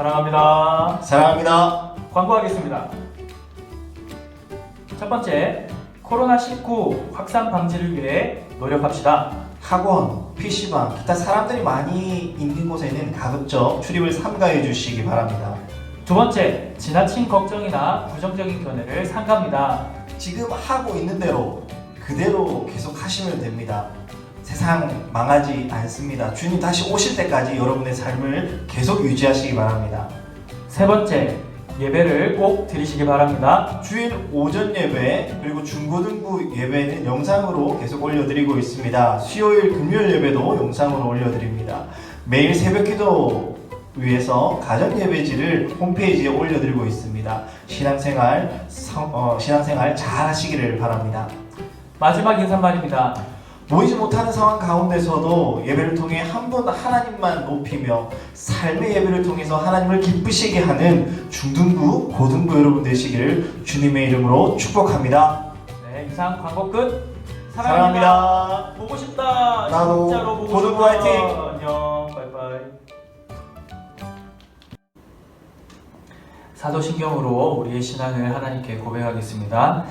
사랑합니다. 사랑합니다. 광고하겠습니다. 첫 번째, 코로나19 확산 방지를 위해 노력합시다. 학원, PC방, 기타 사람들이 많이 있는 곳에는 가급적 출입을 삼가해 주시기 바랍니다. 두 번째, 지나친 걱정이나 부정적인 견해를 삼갑니다. 지금 하고 있는 대로 그대로 계속 하시면 됩니다. 세상 망하지 않습니다. 주님 다시 오실 때까지 여러분의 삶을 계속 유지하시기 바랍니다. 세 번째, 예배를 꼭 드리시기 바랍니다. 주일 오전 예배 그리고 중고등부 예배는 영상으로 계속 올려드리고 있습니다. 수요일 금요일 예배도 영상으로 올려드립니다. 매일 새벽기도 위해서 가정 예배지를 홈페이지에 올려드리고 있습니다. 신앙생활 잘 하시기를 바랍니다. 마지막 인사말입니다. 보이지 못하는 상황 가운데서도 예배를 통해 한 분 하나님만 높이며 삶의 예배를 통해서 하나님을 기쁘시게 하는 중등부, 고등부 여러분 되시기를 주님의 이름으로 축복합니다. 네, 이상 광고 끝. 사랑합니다. 보고 싶다. 나도 진짜로 보고 고등부 싶다. 화이팅. 안녕. 바이바이. 사도신경으로 우리의 신앙을 하나님께 고백하겠습니다.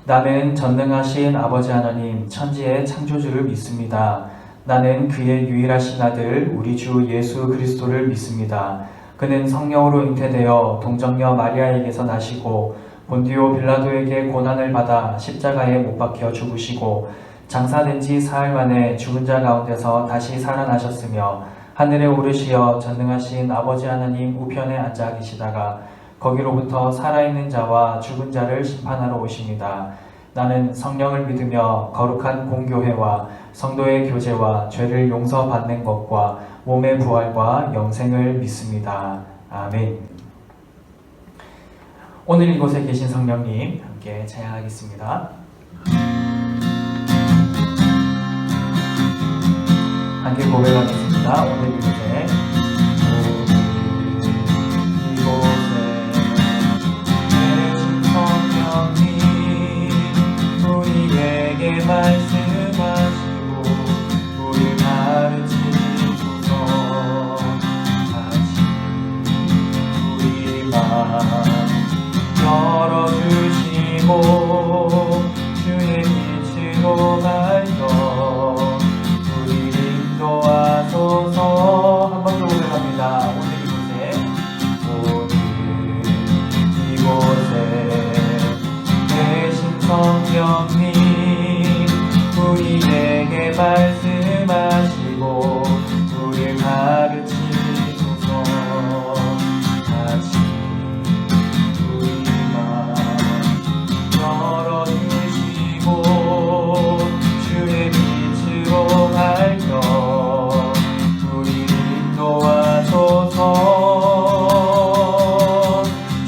나는 전능하신 아버지 하나님 천지의 창조주를 믿습니다. 나는 그의 유일하신 아들 우리 주 예수 그리스도를 믿습니다. 그는 성령으로 잉태되어 동정녀 마리아에게서 나시고 본디오 빌라도에게 고난을 받아 십자가에 못 박혀 죽으시고 장사된 지 사흘 만에 죽은 자 가운데서 다시 살아나셨으며 하늘에 오르시어 전능하신 아버지 하나님 우편에 앉아 계시다가 거기로부터 살아있는 자와 죽은 자를 심판하러 오십니다. 나는 성령을 믿으며 거룩한 공교회와 성도의 교제와 죄를 용서받는 것과 몸의 부활과 영생을 믿습니다. 아멘. 오늘 이곳에 계신 성령님 함께 찬양하겠습니다. 함께 고백하겠습니다. 오늘 이곳에 말씀하시고 우리 가르치소서. 다시 우리 맘 열어주시고 주의 빛으로 밝혀 우리를 인도하소서. 한 번 더 고백합니다. 오늘 이곳에 계신 성령님 우리에게 말씀하시고 우리를 가르치소서. 다시 우리 맘 열어주시고 주의 빛으로 밝혀 우리를 인도하소서.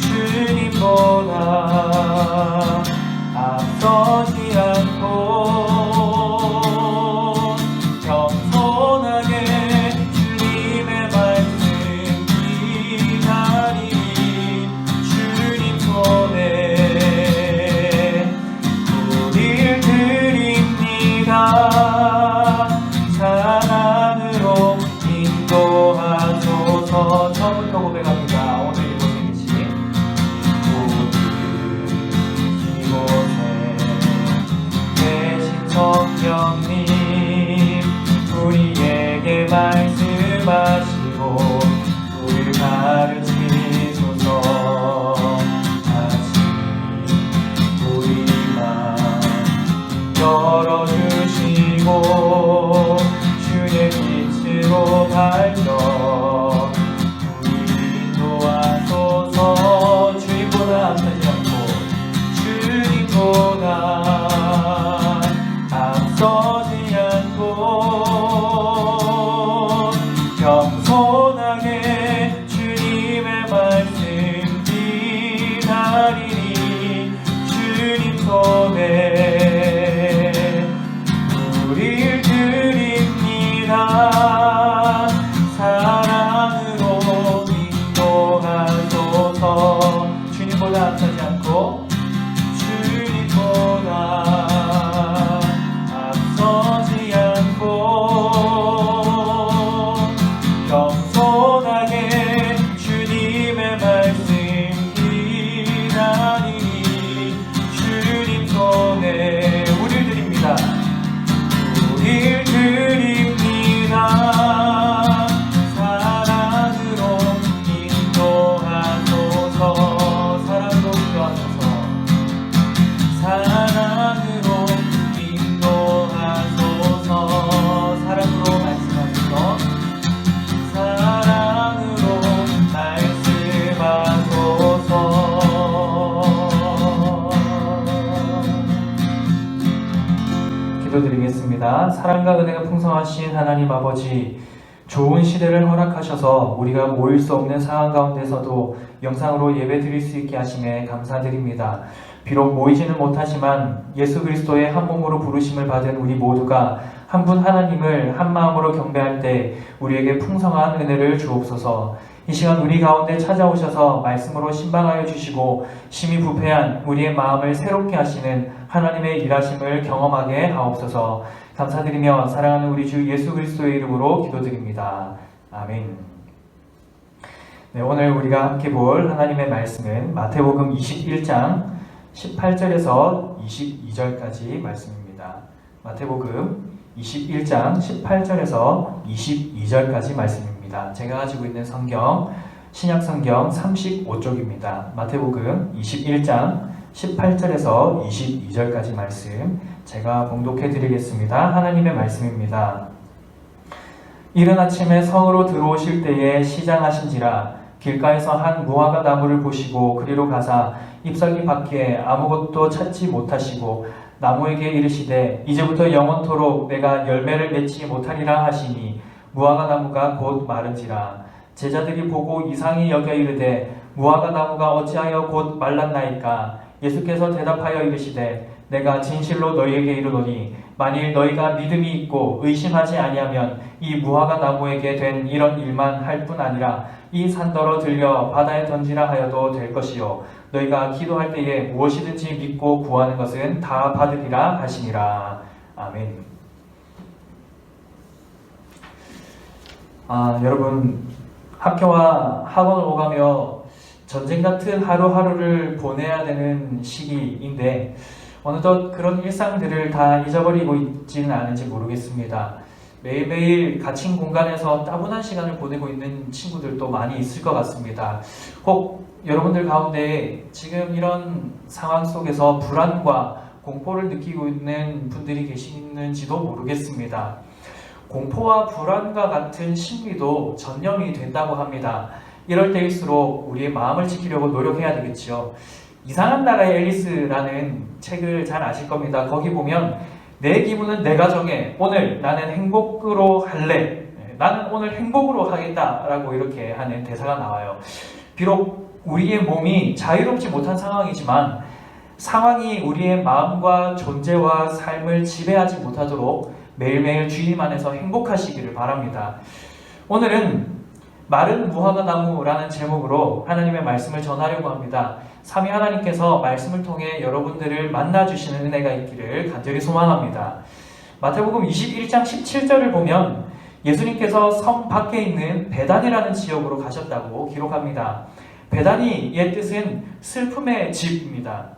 주님보다 앞서지 않고 사랑으로 인도하소서. 처음부터 고백합니다. 오늘 이곳에 계신 이곳에 계신 성령님 우리에게 말씀하시고 우리를 가르치소서. 다시 우리 맘 열어주시고 주의 빛으로 밝혀 우리 인도하소서. 주님보다 앞서지 않고 주님보다 앞서지 않고 겸손하게 주님의 말씀 기다리니 주님 손에 우릴 드립니다. 사랑으로 인도하소서. 주님보다 앞서지 않고 주님보다 앞서지 않고 겸손하게 주님 기도드립니다. 사랑과 은혜가 풍성하신 하나님 아버지, 좋은 시대를 허락하셔서 우리가 모일 수 없는 상황 가운데서도 영상으로 예배 드릴 수 있게 하심에 감사드립니다. 비록 모이지는 못하지만 예수 그리스도의 한 몸으로 부르심을 받은 우리 모두가 한 분 하나님을 한 마음으로 경배할 때 우리에게 풍성한 은혜를 주옵소서. 이 시간 우리 가운데 찾아오셔서 말씀으로 신방하여 주시고 심히 부패한 우리의 마음을 새롭게 하시는 하나님의 일하심을 경험하게 하옵소서. 감사드리며 사랑하는 우리 주 예수 그리스도의 이름으로 기도드립니다. 아멘. 네, 오늘 우리가 함께 볼 하나님의 말씀은 마태복음 21장 18절에서 22절까지 말씀입니다. 마태복음 21장 18절에서 22절까지 말씀입니다. 제가 가지고 있는 성경 신약성경 35쪽입니다. 마태복음 21장 18절에서 22절까지 말씀 제가 봉독해 드리겠습니다. 하나님의 말씀입니다. 이른 아침에 성으로 들어오실 때에 시장하신지라 길가에서 한 무화과 나무를 보시고 그리로 가사 잎사귀 밖에 아무것도 찾지 못하시고 나무에게 이르시되 이제부터 영원토록 내가 열매를 맺지 못하리라 하시니 무화과 나무가 곧 마른지라. 제자들이 보고 이상히 여겨 이르되 무화과 나무가 어찌하여 곧 말랐나이까. 예수께서 대답하여 이르시되 내가 진실로 너희에게 이르노니 만일 너희가 믿음이 있고 의심하지 아니하면 이 무화과 나무에게 된 이런 일만 할 뿐 아니라 이 산더러 들려 바다에 던지라 하여도 될 것이요 너희가 기도할 때에 무엇이든지 믿고 구하는 것은 다 받으리라 하시니라. 아멘. 여러분 학교와 학원을 오가며 전쟁 같은 하루하루를 보내야 되는 시기인데 어느덧 그런 일상들을 다 잊어버리고 있지는 않은지 모르겠습니다. 매일매일 갇힌 공간에서 따분한 시간을 보내고 있는 친구들도 많이 있을 것 같습니다. 혹 여러분들 가운데 지금 이런 상황 속에서 불안과 공포를 느끼고 있는 분들이 계시는지도 모르겠습니다. 공포와 불안과 같은 심리도 전염이 된다고 합니다. 이럴 때일수록 우리의 마음을 지키려고 노력해야 되겠죠. 이상한 나라의 앨리스라는 책을 잘 아실 겁니다. 거기 보면 내 기분은 내가 정해. 오늘 나는 행복으로 할래. 나는 오늘 행복으로 하겠다라고 이렇게 하는 대사가 나와요. 비록 우리의 몸이 자유롭지 못한 상황이지만 상황이 우리의 마음과 존재와 삶을 지배하지 못하도록 매일매일 주님 안에서 행복하시기를 바랍니다. 오늘은 마른 무화과 나무라는 제목으로 하나님의 말씀을 전하려고 합니다. 삼위 하나님께서 말씀을 통해 여러분들을 만나주시는 은혜가 있기를 간절히 소망합니다. 마태복음 21장 17절을 보면 예수님께서 성 밖에 있는 베단이라는 지역으로 가셨다고 기록합니다. 베단이의 뜻은 슬픔의 집입니다.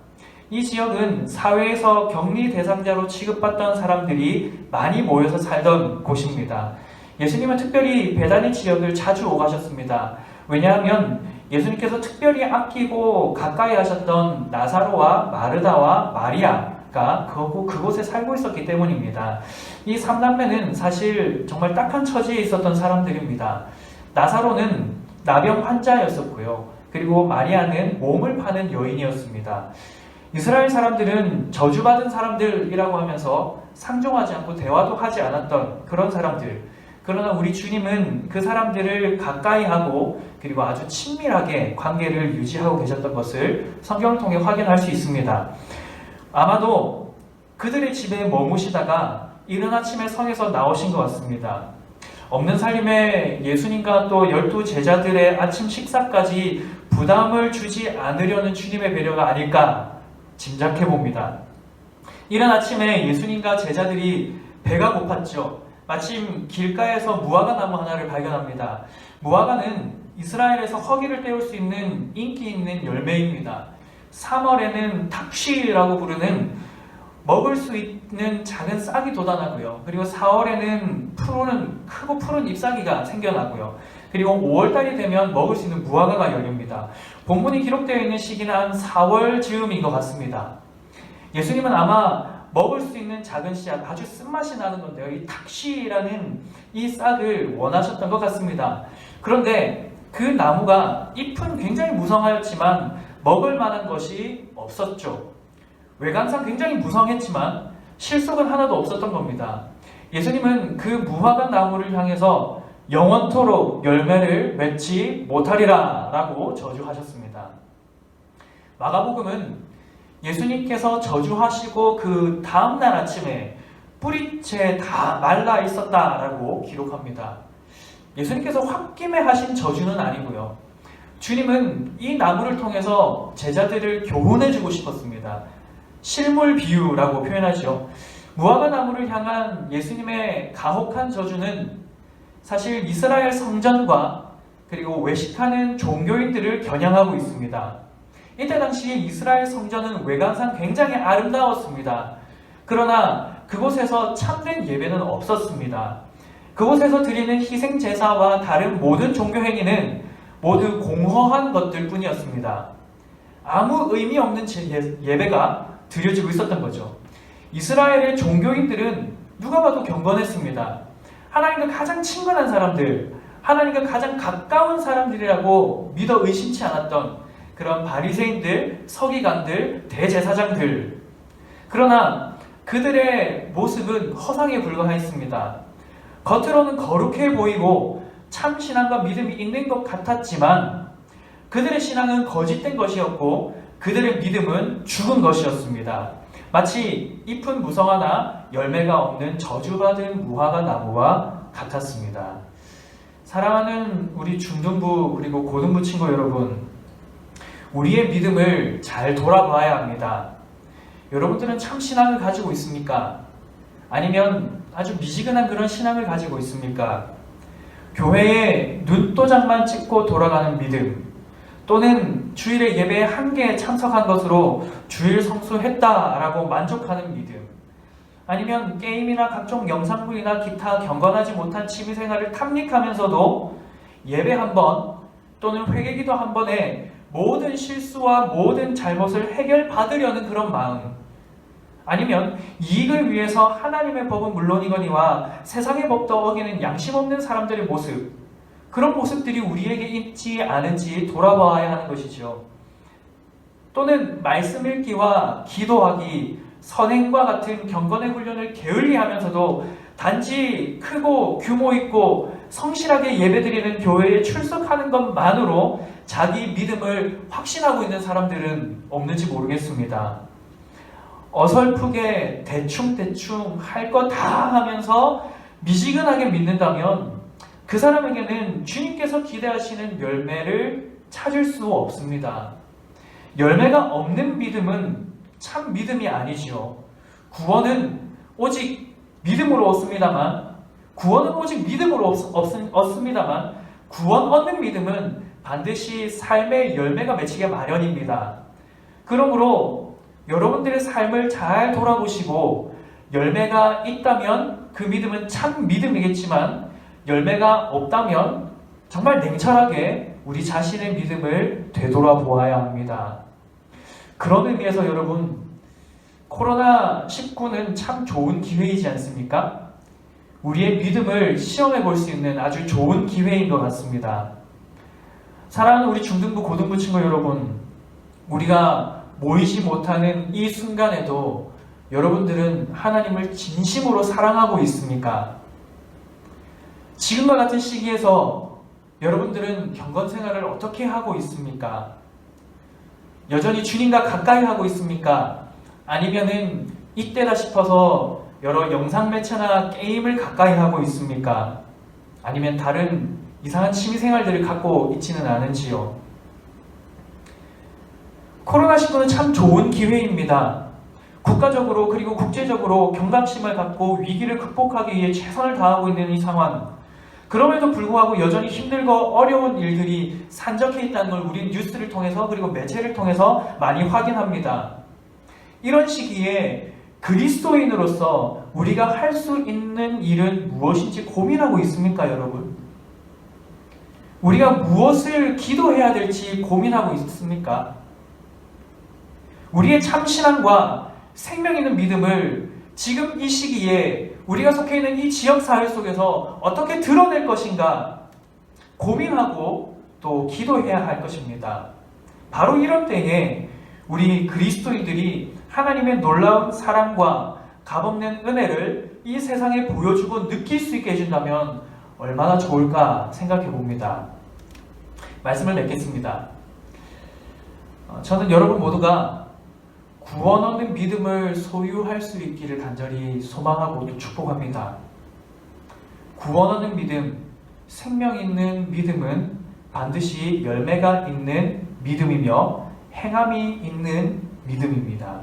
이 지역은 사회에서 격리 대상자로 취급받던 사람들이 많이 모여서 살던 곳입니다. 예수님은 특별히 베다니 지역을 자주 오가셨습니다. 왜냐하면 예수님께서 특별히 아끼고 가까이 하셨던 나사로와 마르다와 마리아가 그곳에 살고 있었기 때문입니다. 이 3남매는 사실 정말 딱한 처지에 있었던 사람들입니다. 나사로는 나병 환자였었고요. 그리고 마리아는 몸을 파는 여인이었습니다. 이스라엘 사람들은 저주받은 사람들이라고 하면서 상종하지 않고 대화도 하지 않았던 그런 사람들. 그러나 우리 주님은 그 사람들을 가까이 하고 그리고 아주 친밀하게 관계를 유지하고 계셨던 것을 성경을 통해 확인할 수 있습니다. 아마도 그들의 집에 머무시다가 이른 아침에 성에서 나오신 것 같습니다. 없는 살림에 예수님과 또 12 제자들의 아침 식사까지 부담을 주지 않으려는 주님의 배려가 아닐까 짐작해 봅니다. 이른 아침에 예수님과 제자들이 배가 고팠죠. 마침 길가에서 무화과 나무 하나를 발견합니다. 무화과는 이스라엘에서 허기를 때울 수 있는 인기 있는 열매입니다. 3월에는 탁쉬라고 부르는 먹을 수 있는 작은 싹이 돋아나고요. 그리고 4월에는 크고 푸른 잎사귀가 생겨나고요. 그리고 5월달이 되면 먹을 수 있는 무화과가 열립니다. 본문이 기록되어 있는 시기는 한 4월 즈음인 것 같습니다. 예수님은 아마 먹을 수 있는 작은 씨앗, 아주 쓴맛이 나는 건데요. 이 탁쉬라는 이 싹을 원하셨던 것 같습니다. 그런데 그 나무가 잎은 굉장히 무성하였지만 먹을 만한 것이 없었죠. 외관상 굉장히 무성했지만 실속은 하나도 없었던 겁니다. 예수님은 그 무화과 나무를 향해서 영원토록 열매를 맺지 못하리라 라고 저주하셨습니다. 마가복음은 예수님께서 저주하시고 그 다음날 아침에 뿌리채 다 말라 있었다라고 기록합니다. 예수님께서 홧김에 하신 저주는 아니고요. 주님은 이 나무를 통해서 제자들을 교훈해주고 싶었습니다. 실물 비유라고 표현하죠. 무화과 나무를 향한 예수님의 가혹한 저주는 사실 이스라엘 성전과 그리고 외식하는 종교인들을 겨냥하고 있습니다. 이때 당시에 이스라엘 성전은 외관상 굉장히 아름다웠습니다. 그러나 그곳에서 참된 예배는 없었습니다. 그곳에서 드리는 희생 제사와 다른 모든 종교 행위는 모두 공허한 것들 뿐이었습니다. 아무 의미 없는 예배가 드려지고 있었던 거죠. 이스라엘의 종교인들은 누가 봐도 경건했습니다. 하나님과 가장 친근한 사람들, 하나님과 가장 가까운 사람들이라고 믿어 의심치 않았던 그런 바리새인들, 서기관들, 대제사장들. 그러나 그들의 모습은 허상에 불과했습니다. 겉으로는 거룩해 보이고 참 신앙과 믿음이 있는 것 같았지만 그들의 신앙은 거짓된 것이었고 그들의 믿음은 죽은 것이었습니다. 마치 잎은 무성하나 열매가 없는 저주받은 무화과 나무와 같았습니다. 사랑하는 우리 중등부 그리고 고등부 친구 여러분, 우리의 믿음을 잘 돌아봐야 합니다. 여러분들은 참 신앙을 가지고 있습니까? 아니면 아주 미지근한 그런 신앙을 가지고 있습니까? 교회에 눈도장만 찍고 돌아가는 믿음, 또는 주일에 예배에 한 개에 참석한 것으로 주일 성수했다라고 만족하는 믿음, 아니면 게임이나 각종 영상물이나 기타 경건하지 못한 취미생활을 탐닉하면서도 예배 한 번 또는 회개기도 한 번에 모든 실수와 모든 잘못을 해결받으려는 그런 마음, 아니면 이익을 위해서 하나님의 법은 물론이거니와 세상의 법도 어기는 양심 없는 사람들의 모습, 그런 모습들이 우리에게 있지 않은지 돌아봐야 하는 것이죠. 또는 말씀 읽기와 기도하기, 선행과 같은 경건의 훈련을 게을리하면서도 단지 크고 규모 있고 성실하게 예배드리는 교회에 출석하는 것만으로 자기 믿음을 확신하고 있는 사람들은 없는지 모르겠습니다. 어설프게 대충 할 거 다 하면서 미지근하게 믿는다면 그 사람에게는 주님께서 기대하시는 열매를 찾을 수 없습니다. 열매가 없는 믿음은 참 믿음이 아니지요. 구원은 오직 믿음으로 얻습니다만, 얻습니다만 구원 얻는 믿음은 반드시 삶의 열매가 맺히게 마련입니다. 그러므로 여러분들의 삶을 잘 돌아보시고 열매가 있다면 그 믿음은 참 믿음이겠지만 열매가 없다면 정말 냉철하게 우리 자신의 믿음을 되돌아보아야 합니다. 그런 의미에서 여러분, 코로나19는 참 좋은 기회이지 않습니까? 우리의 믿음을 시험해 볼 수 있는 아주 좋은 기회인 것 같습니다. 사랑하는 우리 중등부, 고등부 친구 여러분, 우리가 모이지 못하는 이 순간에도 여러분들은 하나님을 진심으로 사랑하고 있습니까? 지금과 같은 시기에서 여러분들은 경건 생활을 어떻게 하고 있습니까? 여전히 주님과 가까이 하고 있습니까? 아니면은 이때다 싶어서 여러 영상 매체나 게임을 가까이 하고 있습니까? 아니면 다른 이상한 취미 생활들을 갖고 있지는 않은지요? 코로나19는 참 좋은 기회입니다. 국가적으로 그리고 국제적으로 경각심을 갖고 위기를 극복하기 위해 최선을 다하고 있는 이 상황, 그럼에도 불구하고 여전히 힘들고 어려운 일들이 산적해 있다는 걸 우리 뉴스를 통해서 그리고 매체를 통해서 많이 확인합니다. 이런 시기에 그리스도인으로서 우리가 할 수 있는 일은 무엇인지 고민하고 있습니까, 여러분? 우리가 무엇을 기도해야 될지 고민하고 있습니까? 우리의 참신함과 생명 있는 믿음을 지금 이 시기에 우리가 속해 있는 이 지역사회 속에서 어떻게 드러낼 것인가 고민하고 또 기도해야 할 것입니다. 바로 이런 때에 우리 그리스도인들이 하나님의 놀라운 사랑과 값없는 은혜를 이 세상에 보여주고 느낄 수 있게 해준다면 얼마나 좋을까 생각해 봅니다. 말씀을 맺겠습니다. 저는 여러분 모두가 구원 얻는 믿음을 소유할 수 있기를 간절히 소망하고 또 축복합니다. 구원 얻는 믿음, 생명 있는 믿음은 반드시 열매가 있는 믿음이며 행함이 있는 믿음입니다.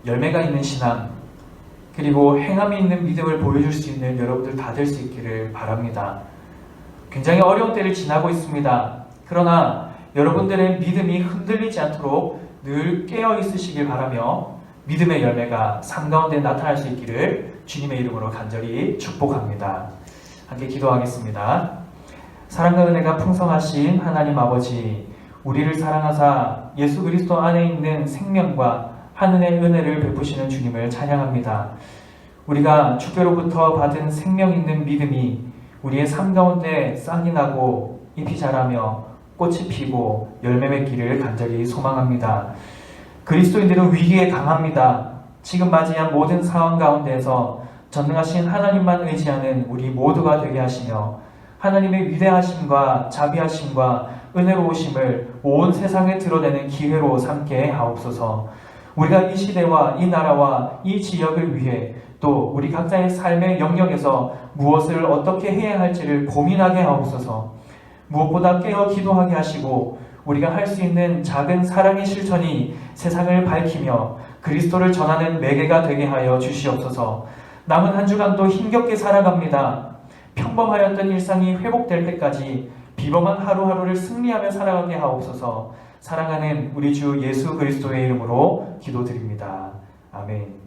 열매가 있는 신앙, 그리고 행함이 있는 믿음을 보여줄 수 있는 여러분들 다 될 수 있기를 바랍니다. 굉장히 어려운 때를 지나고 있습니다. 그러나 여러분들의 믿음이 흔들리지 않도록 늘 깨어 있으시길 바라며 믿음의 열매가 삶 가운데 나타날 수 있기를 주님의 이름으로 간절히 축복합니다. 함께 기도하겠습니다. 사랑과 은혜가 풍성하신 하나님 아버지, 우리를 사랑하사 예수 그리스도 안에 있는 생명과 하늘의 은혜를 베푸시는 주님을 찬양합니다. 우리가 주께로부터 받은 생명 있는 믿음이 우리의 삶 가운데 싹이 나고 잎이 자라며 꽃이 피고 열매 맺기를 간절히 소망합니다. 그리스도인들은 위기에 강합니다. 지금 맞이한 모든 상황 가운데에서 전능하신 하나님만 의지하는 우리 모두가 되게 하시며 하나님의 위대하심과 자비하심과 은혜로우심을 온 세상에 드러내는 기회로 삼게 하옵소서. 우리가 이 시대와 이 나라와 이 지역을 위해 또 우리 각자의 삶의 영역에서 무엇을 어떻게 해야 할지를 고민하게 하옵소서. 무엇보다 깨어 기도하게 하시고 우리가 할 수 있는 작은 사랑의 실천이 세상을 밝히며 그리스도를 전하는 매개가 되게 하여 주시옵소서. 남은 한 주간도 힘겹게 살아갑니다. 평범하였던 일상이 회복될 때까지 비범한 하루하루를 승리하며 살아가게 하옵소서. 사랑하는 우리 주 예수 그리스도의 이름으로 기도드립니다. 아멘.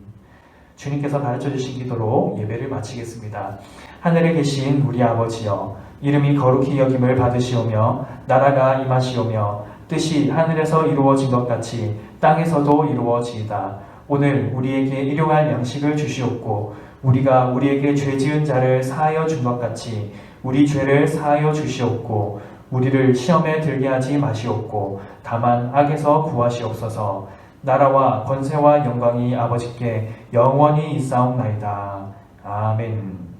주님께서 가르쳐 주신 기도로 예배를 마치겠습니다. 하늘에 계신 우리 아버지여, 이름이 거룩히 여김을 받으시오며 나라가 임하시오며 뜻이 하늘에서 이루어진 것 같이 땅에서도 이루어지이다. 오늘 우리에게 일용할 양식을 주시옵고 우리가 우리에게 죄 지은 자를 사하여 준 것 같이 우리 죄를 사하여 주시옵고 우리를 시험에 들게 하지 마시옵고 다만 악에서 구하시옵소서. 나라와 권세와 영광이 아버지께 영원히 있사옵나이다. 아멘.